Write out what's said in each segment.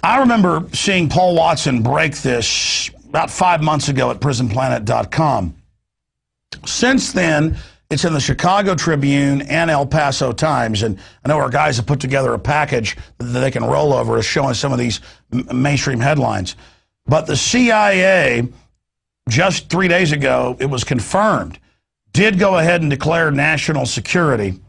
I remember seeing Paul Watson break this about 5 months ago at prisonplanet.com. Since then, it's in the Chicago Tribune and El Paso Times, and I know our guys have put together a package that they can roll over showing some of these mainstream headlines. But the CIA, just 3 days ago, it was confirmed, did go ahead and declare national security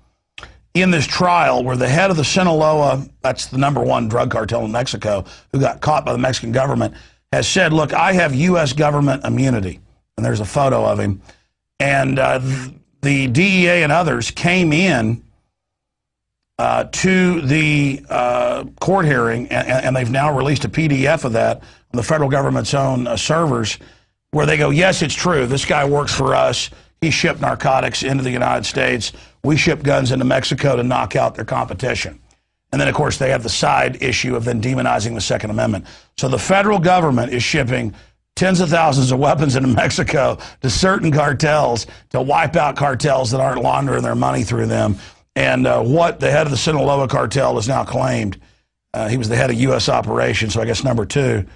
in this trial where the head of the Sinaloa, that's the #1 drug cartel in Mexico, who got caught by the Mexican government, has said, look, I have U.S. government immunity. And there's a photo of him. And the DEA and others came in to the court hearing, and they've now released a PDF of that on the federal government's own servers, where they go, yes, it's true. This guy works for us. He shipped narcotics into the United States. We ship guns into Mexico to knock out their competition. And then, of course, they have the side issue of then demonizing the Second Amendment. So the federal government is shipping tens of thousands of weapons into Mexico to certain cartels to wipe out cartels that aren't laundering their money through them. And what the head of the Sinaloa cartel has now claimed, he was the head of U.S. operations, so I guess #2,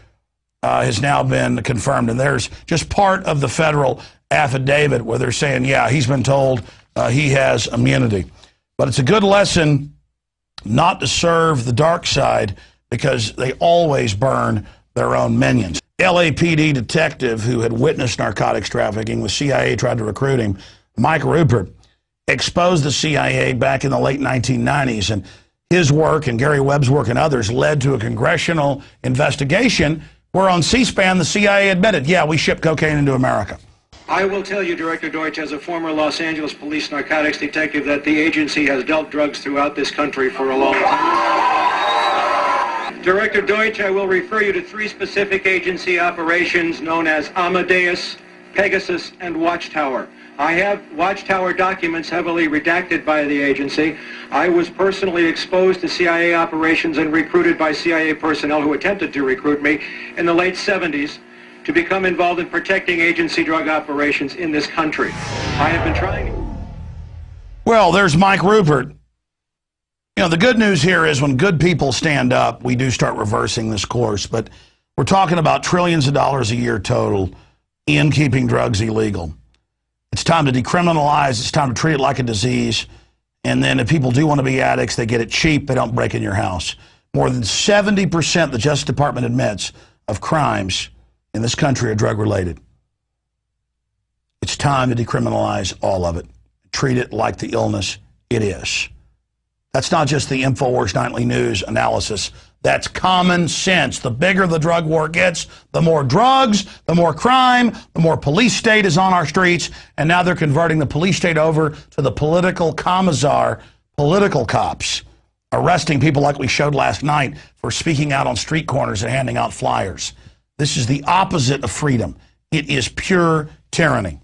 has now been confirmed. And there's just part of the federal affidavit where they're saying, yeah, he's been told he has immunity. But it's a good lesson not to serve the dark side, because they always burn their own minions. LAPD detective who had witnessed narcotics trafficking, the CIA tried to recruit him, Mike Rupert, exposed the CIA back in the late 1990s, and his work and Gary Webb's work and others led to a congressional investigation where on C-SPAN the CIA admitted, yeah, we ship cocaine into America. I will tell you, Director Deutsch, as a former Los Angeles police narcotics detective, that the agency has dealt drugs throughout this country for a long time. Director Deutsch, I will refer you to 3 specific agency operations known as Amadeus, Pegasus, and Watchtower. I have Watchtower documents heavily redacted by the agency. I was personally exposed to CIA operations and recruited by CIA personnel who attempted to recruit me in the late 70s to become involved in protecting agency drug operations in this country. I have been trying. Well, there's Mike Rupert. You know, the good news here is when good people stand up, we do start reversing this course. But we're talking about trillions of dollars a year total in keeping drugs illegal. It's time to decriminalize. It's time to treat it like a disease. And then if people do want to be addicts, they get it cheap. They don't break in your house. More than 70%, the Justice Department admits, of crimes in this country are drug-related. It's time to decriminalize all of it. Treat it like the illness it is. That's not just the InfoWars Nightly News analysis. That's common sense. The bigger the drug war gets, the more drugs, the more crime, the more police state is on our streets, and now they're converting the police state over to the political commissar, political cops, arresting people like we showed last night for speaking out on street corners and handing out flyers. This is the opposite of freedom. It is pure tyranny.